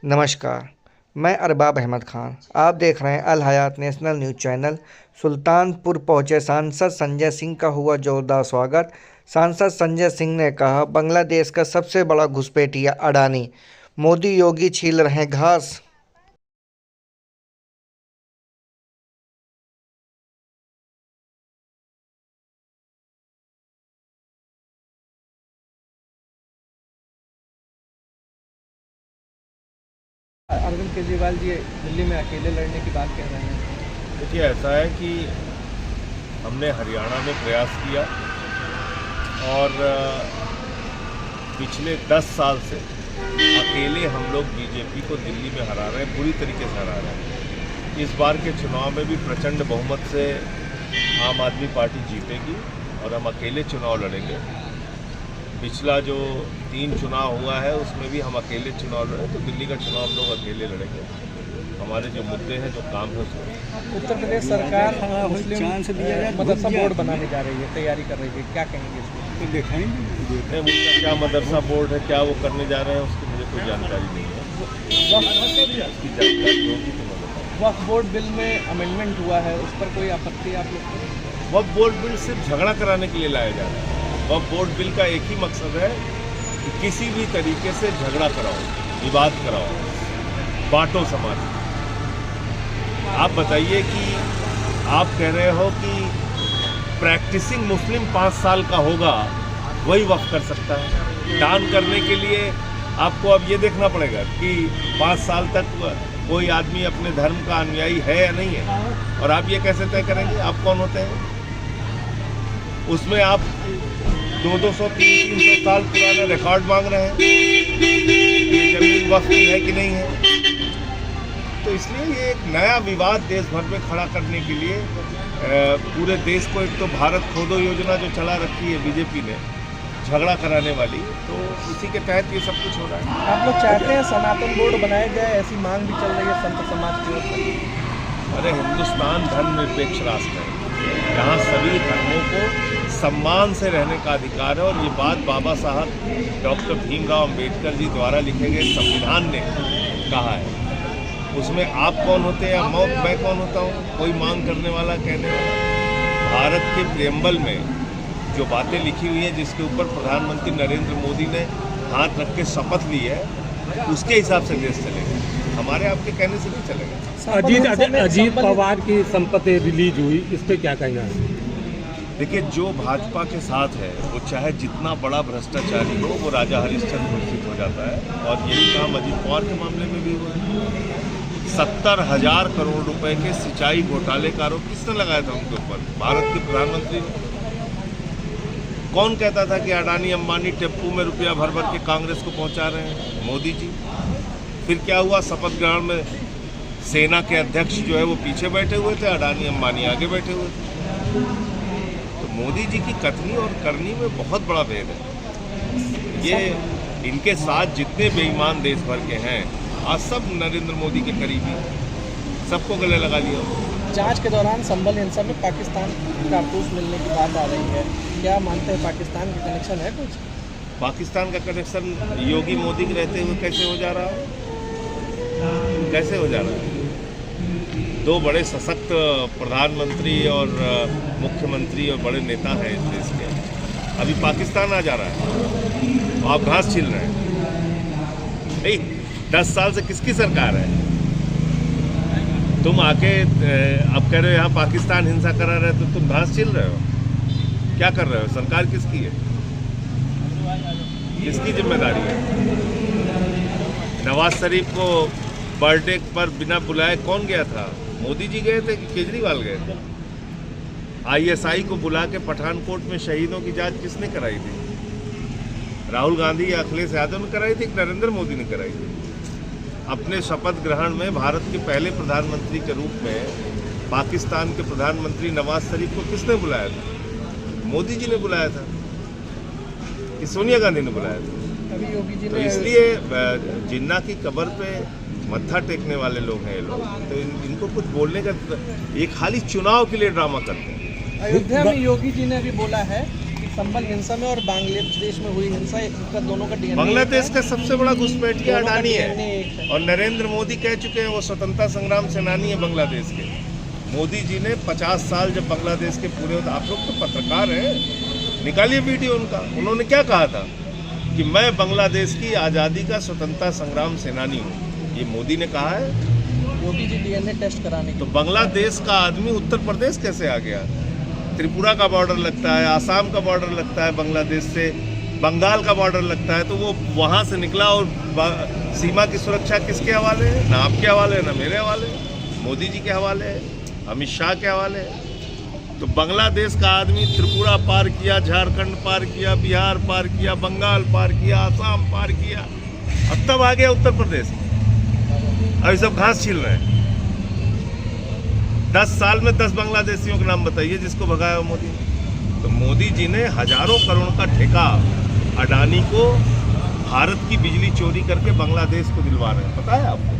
नमस्कार, मैं अरबाब अहमद खान। आप देख रहे हैं अल हयात नेशनल न्यूज़ चैनल। सुल्तानपुर पहुंचे सांसद संजय सिंह का हुआ जोरदार स्वागत। सांसद संजय सिंह ने कहा, बांग्लादेश का सबसे बड़ा घुसपैठिया अडानी, मोदी योगी छील रहे घास। अरविंद केजरीवाल जी दिल्ली में अकेले लड़ने की बात कह रहे हैं। देखिए, ऐसा है कि हमने हरियाणा में प्रयास किया और पिछले 10 साल से अकेले हम लोग बीजेपी को दिल्ली में हरा रहे हैं, पूरी तरीके से हरा रहे हैं। इस बार के चुनाव में भी प्रचंड बहुमत से आम आदमी पार्टी जीतेगी और हम अकेले चुनाव लड़ेंगे। पिछला जो 3 चुनाव हुआ है उसमें भी हम अकेले चुनाव लड़े, तो दिल्ली का चुनाव हम लोग अकेले लड़ेंगे। हमारे जो मुद्दे हैं, जो काम है उसमें। उत्तर प्रदेश सरकार मुस्लिम मदरसा बोर्ड बनाने जा रही है, तैयारी कर रही है, क्या कहेंगे इसमें? नहीं, उनका क्या मदरसा बोर्ड है, क्या वो करने जा रहे हैं, उसकी मुझे कोई जानकारी नहीं है। उसकी जानकारी होगी तो मैं बताऊँ। वक्फ बोर्ड बिल में अमेंडमेंट हुआ है, उस पर कोई आपत्ति आप लोग को? वक्फ बोर्ड बिल सिर्फ झगड़ा कराने के लिए लाया जा रहा है। वक्फ बोर्ड बिल का एक ही मकसद है कि किसी भी तरीके से झगड़ा कराओ, विवाद कराओ, बांटो समाज। आप बताइए कि आप कह रहे हो कि प्रैक्टिसिंग मुस्लिम 5 साल का होगा, वही वक्फ कर सकता है। दान करने के लिए आपको अब ये देखना पड़ेगा कि 5 साल तक कोई आदमी अपने धर्म का अनुयायी है या नहीं है, और आप ये कैसे तय करेंगे आप कौन होते हैं? उसमें आप 200-300 साल पुराना रिकॉर्ड मांग रहे हैं, ये जमीन वक्फ है कि नहीं है। तो इसलिए ये एक नया विवाद देश भर में खड़ा करने के लिए पूरे देश को, एक तो भारत खोदो योजना जो चला रखी है बीजेपी ने, झगड़ा कराने वाली, तो उसी के तहत ये सब कुछ हो रहा है। आप लोग चाहते हैं सनातन बोर्ड बनाया जाए, ऐसी मांग भी चल रही है संत समाज की ओर से। अरे, हिंदुस्तान धर्मनिरपेक्ष राष्ट्र है, यहाँ सभी धर्मों को सम्मान से रहने का अधिकार है, और ये बात बाबा साहब डॉक्टर भीमराव अंबेडकर जी द्वारा लिखे गए संविधान ने कहा है। उसमें आप कौन होते हैं या मैं कौन होता हूँ कोई मांग करने वाला, कहने वाला? भारत के प्रेम्बल में जो बातें लिखी हुई हैं, जिसके ऊपर प्रधानमंत्री नरेंद्र मोदी ने हाथ रख के शपथ ली है, उसके हिसाब से देश चलेगा, हमारे आपके कहने से नहीं चलेगा। अजीत पवार की संपत्ति रिलीज हुई, इस पर क्या कहना है? देखिए, जो भाजपा के साथ है वो चाहे जितना बड़ा भ्रष्टाचारी हो, वो राजा हरिश्चंद्र घोषित हो जाता है, और यही काम अजीत पवार के मामले में भी हुआ। 70,000 करोड़ रुपए के सिंचाई घोटाले का आरोप किसने लगाया था उनके ऊपर? भारत के प्रधानमंत्री ने। कौन कहता था कि अडानी अंबानी टेम्पू में रुपया भर भर के कांग्रेस को पहुंचा रहे हैं? मोदी जी। फिर क्या हुआ? शपथ ग्रहण में सेना के अध्यक्ष जो है वो पीछे बैठे हुए थे, अडानी अंबानी आगे बैठे हुए थे। तो मोदी जी की कथनी और करनी में बहुत बड़ा भेद है। ये इनके साथ जितने बेईमान देश भर के हैं, आज सब नरेंद्र मोदी के करीबी, सबको गले लगा लिया। जांच के दौरान संभल हिंसा में पाकिस्तान कारतूस मिलने की बात आ रही है, क्या मानते हैं पाकिस्तान का कनेक्शन है कुछ? पाकिस्तान का कनेक्शन योगी मोदी के रहते हुए कैसे हो जा रहा है? कैसे हो जा रहा है? 2 बड़े सशक्त प्रधानमंत्री और मुख्यमंत्री और बड़े नेता हैं इस देश के, अभी पाकिस्तान आ जा रहा है, तो आप घास छील रहे हैं। नहीं, 10 साल से किसकी सरकार है? तुम आके अब कह रहे हो यहाँ पाकिस्तान हिंसा करा रहे, तो तुम घास छील रहे हो, क्या कर रहे हो? सरकार किसकी है? किसकी जिम्मेदारी है? नवाज शरीफ को बर्थडे पर बिना बुलाए कौन गया था? मोदी जी गए थे कि केजरीवाल गए थे? ISI को बुला के पठानकोट में शहीदों की जांच किसने कराई थी? राहुल गांधी या अखिलेश यादव ने कराई थी कि नरेंद्र मोदी ने कराई थी? अपने शपथ ग्रहण में भारत के पहले प्रधानमंत्री के रूप में पाकिस्तान के प्रधानमंत्री नवाज शरीफ को किसने बुलाया था? मोदी जी ने बुलाया था कि सोनिया गांधी ने बुलाया था? अभी योगी जी तो ने इसलिए जिन्ना की कब्र पे मत्था टेकने वाले लोग हैं ये लोग, तो इनको कुछ बोलने का, ये खाली चुनाव के लिए ड्रामा करते हैं। अयोध्या में योगी जी ने भी बोला है कि संबल हिंसा में और बांग्लादेश में हुई हिंसा इनका दोनों का DNA बांग्लादेश एक का सबसे बड़ा घुसपैठिया दोनों का अडानी DNA एक है है। और नरेंद्र मोदी कह चुके हैं वो स्वतंत्रता संग्राम सेनानी है बांग्लादेश के। मोदी जी ने 50 साल जब बांग्लादेश के पूरे, आप लोग तो पत्रकार हैं, निकालिए वीडियो उनका। उन्होंने क्या कहा था कि मैं बांग्लादेश की आज़ादी का स्वतंत्रता संग्राम सेनानी हूँ, ये मोदी ने कहा है। मोदी जी DNA टेस्ट कराने तो के बांग्लादेश का आदमी उत्तर प्रदेश कैसे आ गया? त्रिपुरा का बॉर्डर लगता है, आसाम का बॉर्डर लगता है बांग्लादेश से, बंगाल का बॉर्डर लगता है, तो वो वहाँ से निकला। और सीमा की सुरक्षा किसके हवाले है? ना आपके हवाले है, ना मेरे हवाले है, मोदी जी के हवाले है, अमित शाह के हवाले है। तो बांग्लादेश का आदमी त्रिपुरा पार किया, झारखंड पार किया, बिहार पार किया, बंगाल पार किया, आसाम पार किया, अब तब आ गया उत्तर प्रदेश। अभी सब घास छील रहे हैं। 10 साल में 10 बांग्लादेशियों के नाम बताइए जिसको भगाया मोदी ने। तो मोदी जी ने हजारों करोड़ का ठेका अडानी को भारत की बिजली चोरी करके बांग्लादेश को दिलवा रहे हैं, पता है आपको?